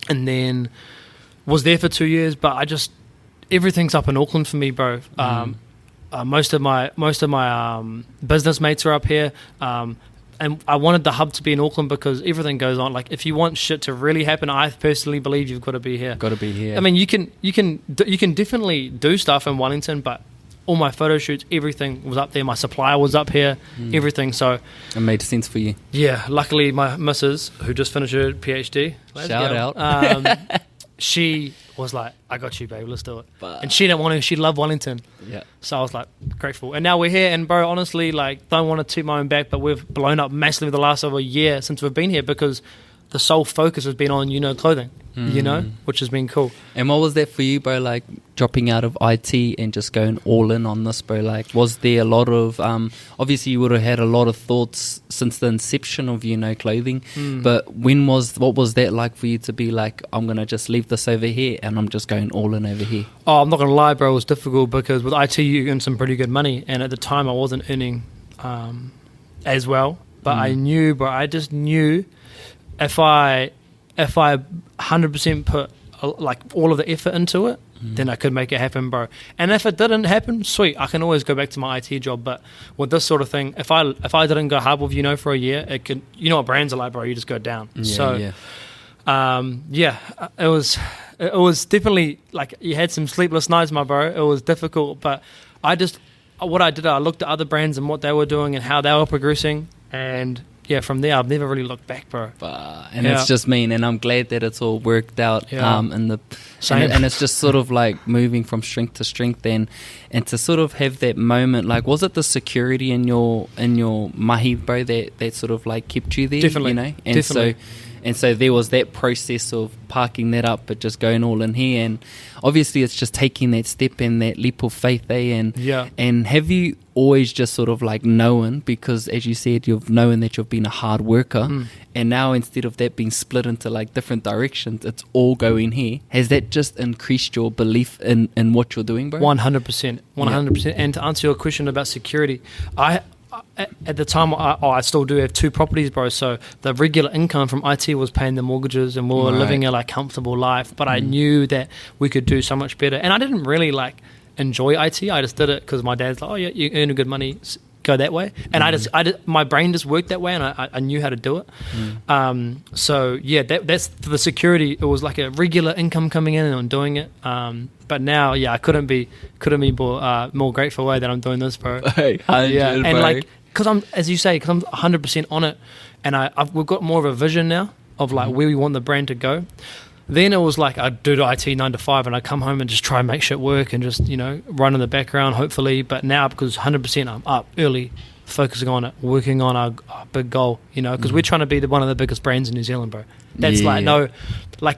Speaker 2: and then was there for 2 years. But everything's up in Auckland for me, bro. Most of my business mates are up here. And I wanted the hub to be in Auckland because everything goes on. Like, if you want shit to really happen, I personally believe you've got to be here. I mean, you can definitely do stuff in Wellington, but all my photo shoots, everything was up there. My supplier was up here, everything. So
Speaker 1: it made sense for you.
Speaker 2: Yeah, luckily my missus, who just finished her PhD,
Speaker 1: shout out.
Speaker 2: She was like, I got you, babe, let's do it. And she didn't want to, she loved Wellington. Yeah. So I was like, grateful. And now we're here, and bro, honestly, like, don't want to toot my own back, but we've blown up massively the last over a year since we've been here, because the sole focus has been on, clothing. you know, which has been cool.
Speaker 1: And what was that for you, bro? Like dropping out of IT and just going all in on this, bro? Like, was there a lot of obviously you would have had a lot of thoughts since the inception of clothing, but what was that like for you to be like, I'm gonna just leave this over here and I'm just going all in over here?
Speaker 2: Oh, I'm not gonna lie, bro, it was difficult because with IT you earn some pretty good money, and at the time I wasn't earning as well, but I knew, bro, I just knew if I 100% put like all of the effort into it, then I could make it happen, bro. And if it didn't happen, sweet, I can always go back to my IT job. But with this sort of thing, if I didn't go hard with for a year, it could, you know what brands are like, bro, you just go down. It was definitely like you had some sleepless nights, my bro. It was difficult, but I looked at other brands and what they were doing and how they were progressing, and from there I've never really looked back, bro.
Speaker 1: It's just mean, and I'm glad that it's all worked out. And it's just sort of like moving from strength to strength, and to sort of have that moment. Like, was it the security in your mahi, bro, that sort of like kept you there?
Speaker 2: Definitely,
Speaker 1: you know, and
Speaker 2: definitely.
Speaker 1: So there was that process of parking that up, but just going all in here. And obviously it's just taking that step and that leap of faith, And have you always just sort of like known, because as you said, you've known that you've been a hard worker, and now instead of that being split into like different directions, it's all going here. Has that just increased your belief in what you're doing, bro?
Speaker 2: 100%. And to answer your question about security, at the time, I still do have 2 properties, bro. So the regular income from IT was paying the mortgages, and we were living a like comfortable life. But I knew that we could do so much better, and I didn't really like enjoy IT. I just did it because my dad's like, oh yeah, you earn good money, go that way. And my brain just worked that way, and I knew how to do it. So yeah, that's for the security. It was like a regular income coming in and I'm doing it. But now, I couldn't be more grateful way that I'm doing this, bro.
Speaker 1: Hey,
Speaker 2: and
Speaker 1: bro.
Speaker 2: like, because I'm 100% on it, and we've got more of a vision now of like where we want the brand to go. Then it was like I'd do the IT 9 to 5, and I'd come home and just try and make shit work and just run in the background, hopefully. But now, because 100% I'm up early, focusing on it, working on our big goal, because we're trying to be one of the biggest brands in New Zealand, bro. That's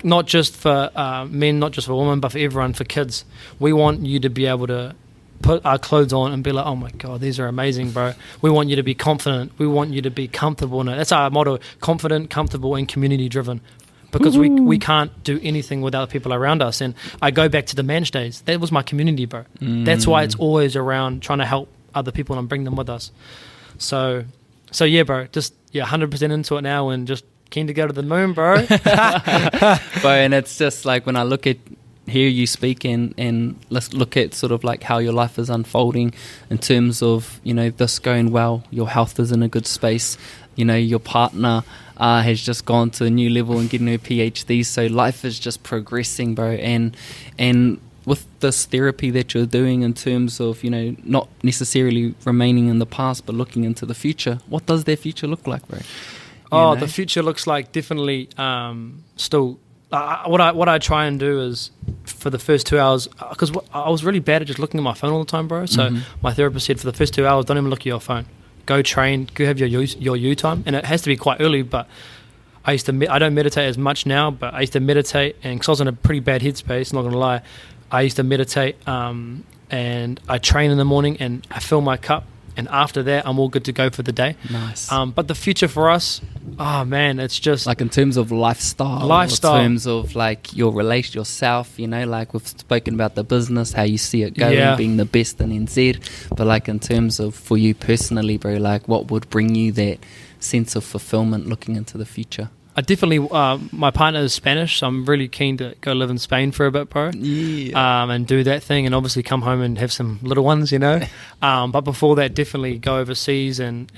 Speaker 2: not just for men, not just for women, but for everyone, for kids. We want you to be able to put our clothes on and be like, oh my God, these are amazing, bro. We want you to be confident. We want you to be comfortable in it. That's our motto: confident, comfortable, and community driven. Because we can't do anything without people around us. And I go back to the Manch days. That was my community, bro. That's why it's always around trying to help other people and bring them with us. So yeah, bro, just 100% into it now, and just keen to go to the moon, bro.
Speaker 1: Bro, and it's just like when I hear you speak and let's look at sort of like how your life is unfolding in terms of, this going well, your health is in a good space, your partner has just gone to a new level and getting her PhD, so life is just progressing, bro. And with this therapy that you're doing in terms of, not necessarily remaining in the past but looking into the future, what does their future look like, bro?
Speaker 2: The future looks like definitely still what I try and do is, for the first 2 hours, because I was really bad at just looking at my phone all the time, bro. So my therapist said, for the first 2 hours, don't even look at your phone. Go train, go have your you time, and it has to be quite early. But I don't meditate as much now, but I used to meditate, and because I was in a pretty bad headspace, not gonna lie, I used to meditate, and I train in the morning, and I fill my cup, and after that, I'm all good to go for the day.
Speaker 1: Nice.
Speaker 2: But the future for us, man, it's just
Speaker 1: like in terms of lifestyle, in terms of like your relation, yourself, like we've spoken about the business, how you see it going, being the best in NZ, but like in terms of for you personally, bro, like what would bring you that sense of fulfillment looking into the future?
Speaker 2: I definitely, my partner is Spanish, so I'm really keen to go live in Spain for a bit, bro. And do that thing, and obviously come home and have some little ones, But before that, definitely go overseas and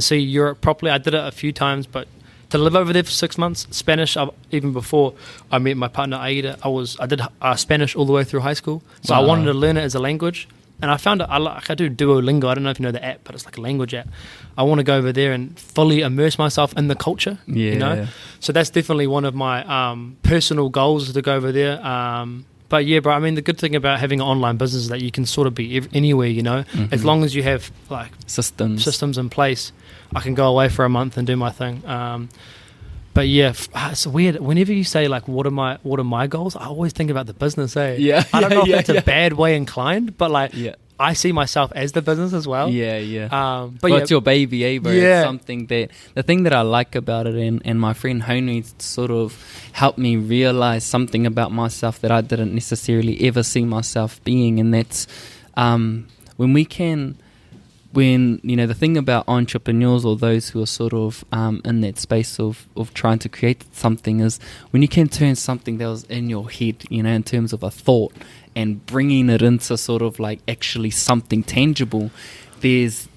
Speaker 2: see Europe properly. I did it a few times, but to live over there for 6 months, Spanish, even before I met my partner Aida, I did Spanish all the way through high school. So I wanted to learn it as a language. And I found it, I do Duolingo. I don't know if you know the app, but it's like a language app. I want to go over there and fully immerse myself in the culture, So that's definitely one of my personal goals, is to go over there. But yeah, bro, I mean, the good thing about having an online business is that you can sort of be anywhere, as long as you have like systems in place. I can go away for a month and do my thing. But yeah, it's weird. Whenever you say like, what are my goals? I always think about the business.
Speaker 1: Yeah.
Speaker 2: I don't know if that's a bad way inclined, but like, I see myself as the business as well.
Speaker 1: But it's your baby, bro. It's something that the thing that I like about it, and my friend Honey sort of helped me realize something about myself that I didn't necessarily ever see myself being, and that's when you know, the thing about entrepreneurs or those who are sort of in that space of trying to create something is when you can turn something that was in your head, you know, in terms of a thought, and bringing it into sort of like actually something tangible. There's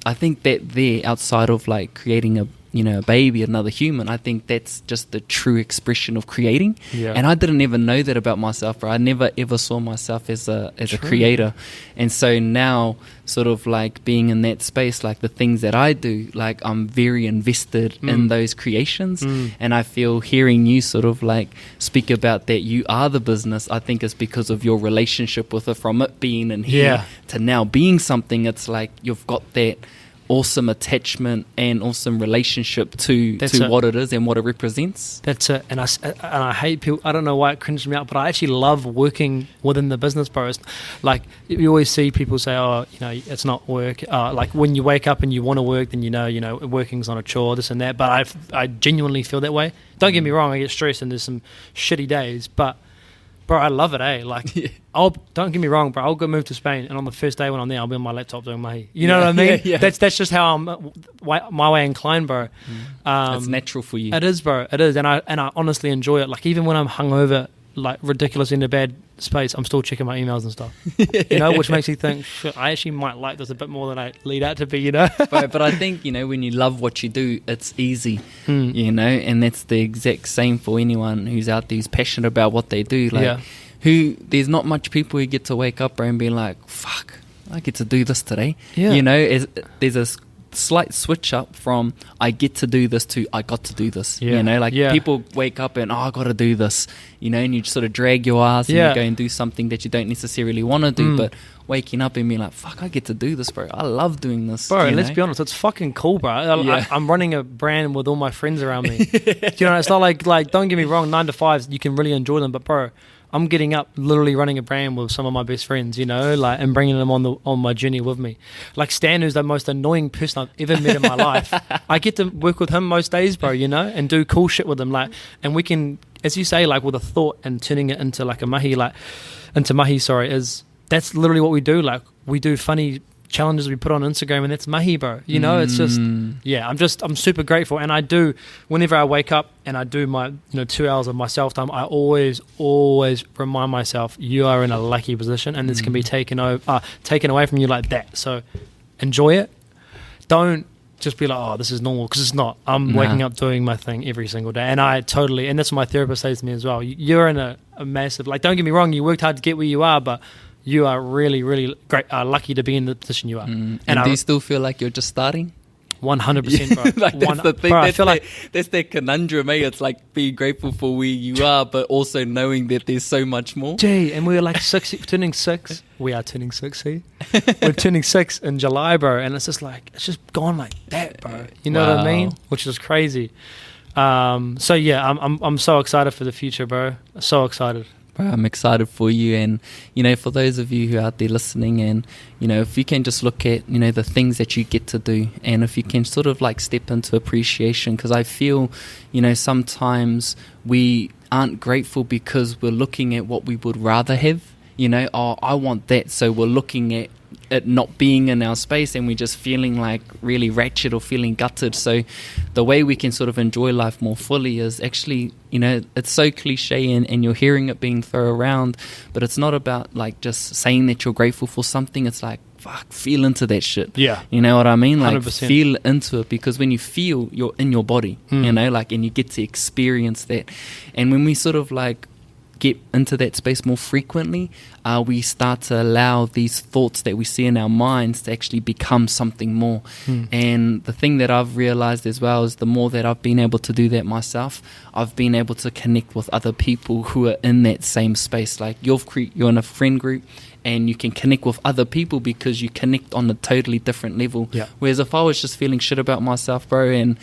Speaker 1: I think that there, outside of like creating a baby, another human, I think that's just the true expression of creating. And I didn't ever know that about myself, bro. I never ever saw myself as a creator. And so now, sort of like being in that space, like the things that I do, like I'm very invested in those creations. And I feel hearing you sort of like speak about that you are the business, I think is because of your relationship with it, from it being in here to now being something. It's like you've got that awesome attachment and awesome relationship to what it is and what it represents.
Speaker 2: That's it. And I hate people. I don't know why it cringes me out, but I actually love working within the business, bro. It's like you always see people say, oh, you know, it's not work. Like when you wake up and you want to work, then you know working's not a chore, this and that. But I genuinely feel that way. Don't get me wrong, I get stressed and there's some shitty days, but bro, I love it, Like, don't get me wrong, bro. I'll go move to Spain, and on the first day when I'm there, I'll be on my laptop doing mahi. You know what I mean? That's just how I'm my way inclined, bro.
Speaker 1: It's natural for you.
Speaker 2: It is, bro. It is, and I honestly enjoy it. Like even when I'm hungover, like ridiculous in a bad space, I'm still checking my emails and stuff. You know, which makes me think, shit, I actually might like this a bit more than I lead out to be. You know,
Speaker 1: but I think, you know, when you love what you do, it's easy. You know, and that's the exact same for anyone who's out there who's passionate about what they do. Like, there's not much people who get to wake up, bro, and be like, fuck, I get to do this today. You know, there's a slight switch up from I get to do this to I got to do this. You know, like people wake up and I got to do this, you know, and you sort of drag your ass and you go and do something that you don't necessarily want to do, but waking up and being like, fuck, I get to do this, bro. I love doing this,
Speaker 2: bro. Let's be honest, it's fucking cool, bro. I'm running a brand with all my friends around me. You know, it's not like don't get me wrong, 9 to 5s you can really enjoy them, but bro, I'm getting up, literally running a brand with some of my best friends, you know, like, and bringing them on my journey with me. Like Stan, who's the most annoying person I've ever met in my life. I get to work with him most days, bro, you know, and do cool shit with him, like, and we can, as you say, like with a thought and turning it into like a mahi, that's literally what we do. Like we do funny challenges we put on Instagram, and that's mahi, bro. You know, it's just I'm super grateful, and I do, whenever I wake up and I do my 2 hours of my self time, I always remind myself, you are in a lucky position, and this can be taken away from you like that. So enjoy it. Don't just be like, oh, this is normal, because it's not. I'm waking up doing my thing every single day, and and that's what my therapist says to me as well. You're in a massive, like, don't get me wrong, you worked hard to get where you are, but you are really, really great, lucky to be in the position you are.
Speaker 1: And do you still feel like you're just starting?
Speaker 2: 100%, bro.
Speaker 1: Like that's the thing. Bro, that's that conundrum, eh? It's like being grateful for where you are, but also knowing that there's so much more.
Speaker 2: Gee, and we're like turning 6. We are turning 6, see? We're turning 6 in July, bro. And it's just like, it's just gone like that, bro. You know what I mean? Which is crazy. So yeah, I'm so excited for the future, bro. So excited.
Speaker 1: I'm excited for you, and for those of you who are out there listening, and if you can just look at the things that you get to do, and if you can sort of like step into appreciation, because I feel sometimes we aren't grateful because we're looking at what we would rather have. I want that, so we're looking at it not being in our space, and we're just feeling like really ratchet or feeling gutted. So the way we can sort of enjoy life more fully is actually, it's so cliche, and you're hearing it being thrown around, but it's not about like just saying that you're grateful for something. It's like, fuck, feel into that shit.
Speaker 2: Yeah.
Speaker 1: You know what I mean? Like
Speaker 2: 100%.
Speaker 1: Feel into it, because when you feel, you're in your body, like, and you get to experience that. And when we sort of like get into that space more frequently, we start to allow these thoughts that we see in our minds to actually become something more. And the thing that I've realized as well is the more that I've been able to do that myself, I've been able to connect with other people who are in that same space. Like you're in a friend group, and you can connect with other people because you connect on a totally different level.
Speaker 2: Yeah.
Speaker 1: Whereas if I was just feeling shit about myself, bro, and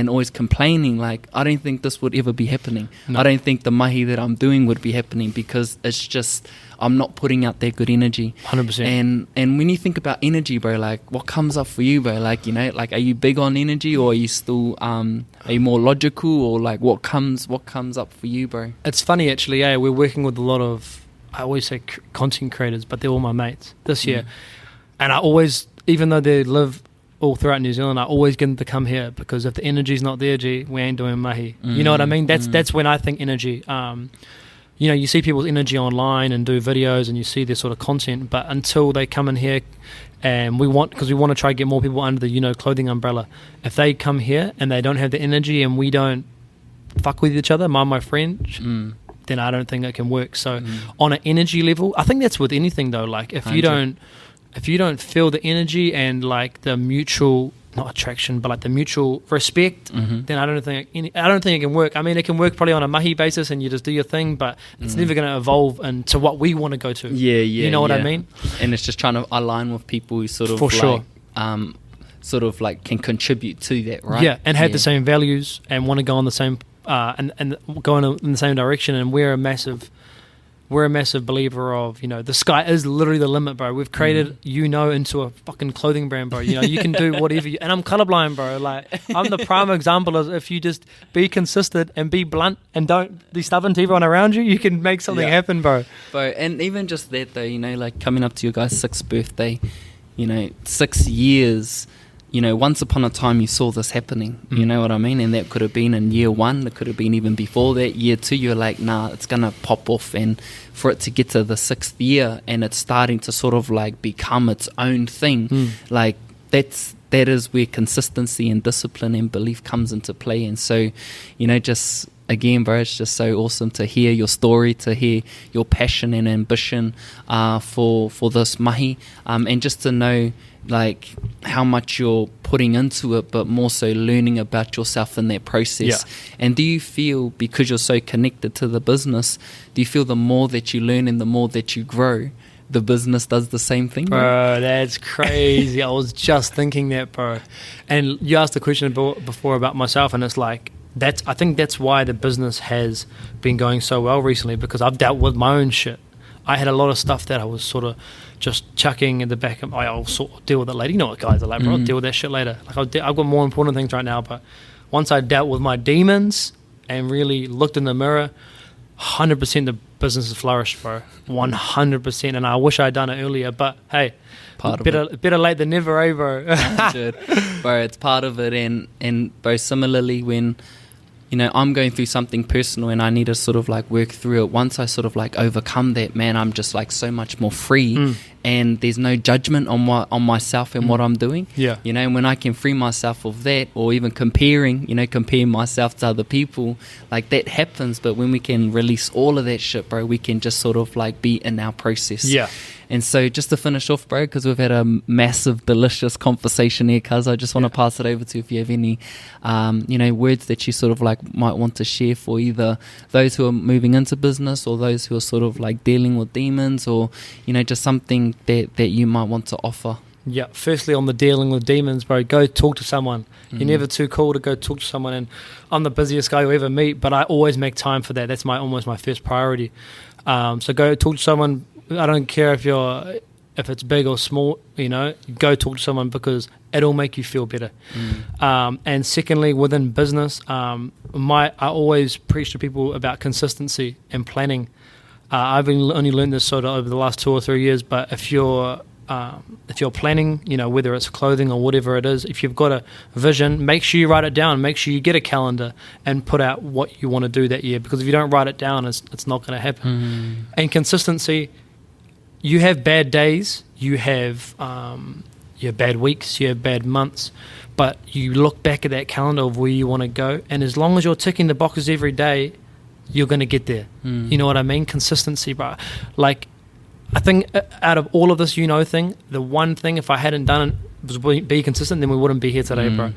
Speaker 1: always complaining, like, I don't think this would ever be happening. No. I don't think the mahi that I'm doing would be happening, because it's just, I'm not putting out that good energy.
Speaker 2: 100%.
Speaker 1: And when you think about energy, bro, like, what comes up for you, bro? Like, you know, like, are you big on energy, or are you still, are you more logical, or like, what comes up for you, bro?
Speaker 2: It's funny, actually, we're working with a lot of, I always say content creators, but they're all my mates this year. And I always, even though they live all throughout New Zealand, I always get them to come here, because if the energy's not there, G, we ain't doing mahi. You know what I mean? That's when I think energy. You know, you see people's energy online and do videos, and you see their sort of content, but until they come in here, and because we want to try to get more people under the, you know, clothing umbrella. If they come here and they don't have the energy, and we don't fuck with each other, my friend, then I don't think it can work. So on an energy level, I think that's with anything though. Like if you don't feel the energy and like the mutual, not attraction, but like the mutual respect, then I don't think it can work. I mean, it can work probably on a mahi basis, and you just do your thing, but it's never going to evolve into what we want to go to. You know what I mean?
Speaker 1: And it's just trying to align with people who sort of sort of like can contribute to that, right?
Speaker 2: Yeah, and have the same values and want to go on the same and going in the same direction. And we're a massive believer of, you know, the sky is literally the limit, bro. We've created into a fucking clothing brand, bro. You know, you can do whatever and I'm colorblind, bro. Like, I'm the prime example of, if you just be consistent and be blunt and don't be stubborn to everyone around you, you can make something happen, bro.
Speaker 1: And even just that though, you know, like coming up to your guys' 6th birthday, you know, 6 years. You know, once upon a time you saw this happening, you know what I mean? And that could have been in year 1, it could have been even before that. Year 2, you're like, nah, it's going to pop off. And for it to get to the 6th year and it's starting to sort of like become its own thing, like that is where consistency and discipline and belief comes into play. And so, you know, just again, bro, it's just so awesome to hear your story, to hear your passion and ambition for this mahi, and just to know like how much you're putting into it, but more so learning about yourself in that process. And do you feel, because you're so connected to the business, do you feel the more that you learn and the more that you grow, the business does the same thing?
Speaker 2: Bro, that's crazy. I was just thinking that, bro. And you asked the question before about myself, and it's like, I think that's why the business has been going so well recently, because I've dealt with my own shit. I had a lot of stuff that I was sort of just chucking in the back of I'll sort of deal with it later. You know what guys are like, bro, I'll deal with that shit later. Like I've got more important things right now, but once I dealt with my demons and really looked in the mirror, 100% the business has flourished, bro. 100%. And I wish I'd done it earlier, but hey, better late than never, bro.
Speaker 1: Bro, it's part of it. And bro, similarly, when you know, I'm going through something personal and I need to sort of like work through it. Once I sort of like overcome that, man, I'm just like so much more free, and there's no judgment on myself and what I'm doing. You know, and when I can free myself of that, or even comparing myself to other people, like that happens. But when we can release all of that shit, bro, we can just sort of like be in our process. And so just to finish off, bro, because we've had a massive, delicious conversation here, cuz I just want to pass it over to if you have any, you know, words that you sort of like might want to share for either those who are moving into business or those who are sort of like dealing with demons, or, you know, just something that you might want to offer.
Speaker 2: Yeah, firstly on the dealing with demons, bro, go talk to someone. You're never too cool to go talk to someone, and I'm the busiest guy you'll ever meet, but I always make time for that. That's almost my first priority. So go talk to someone. I don't care if it's big or small, you know, go talk to someone, because it'll make you feel better. And secondly, within business, I always preach to people about consistency and planning. I've only learned this sort of over the last 2 or 3 years, but if you're planning, you know, whether it's clothing or whatever it is, if you've got a vision, make sure you write it down. Make sure you get a calendar and put out what you want to do that year, because if you don't write it down, it's not going to happen. And consistency. You have bad days, you have bad weeks, you have bad months, but you look back at that calendar of where you want to go, and as long as you're ticking the boxes every day, you're going to get there. You know what I mean? Consistency, bro. Like, I think out of all of this thing, the one thing, if I hadn't done it, was be consistent, then we wouldn't be here today, bro.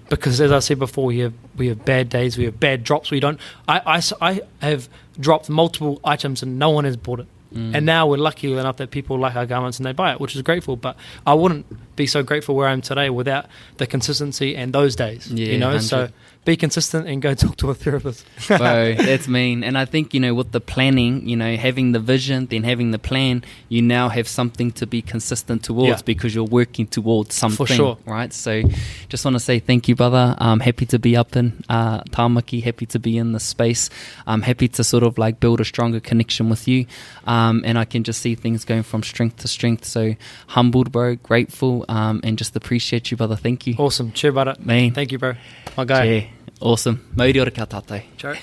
Speaker 2: Because as I said before, we have bad days, we have bad drops. I have dropped multiple items and no one has bought it. And now we're lucky enough that people like our garments and they buy it, which is grateful. But I wouldn't be so grateful where I am today without the consistency and those days.
Speaker 1: Yeah,
Speaker 2: you know,
Speaker 1: 100.
Speaker 2: so be consistent and go talk to a therapist.
Speaker 1: Bro, that's mean. And I think, with the planning, having the vision, then having the plan, you now have something to be consistent towards because you're working towards something. For sure. Right? So just want to say thank you, brother. I'm happy to be up in Tāmaki, happy to be in this space. I'm happy to sort of like build a stronger connection with you. And I can just see things going from strength to strength. So humbled, bro, grateful, and just appreciate you, brother. Thank you.
Speaker 2: Awesome. Cheer, brother.
Speaker 1: Man.
Speaker 2: Thank you, bro. My guy.
Speaker 1: Awesome. Mauri ora kia tātou.
Speaker 2: Ciao.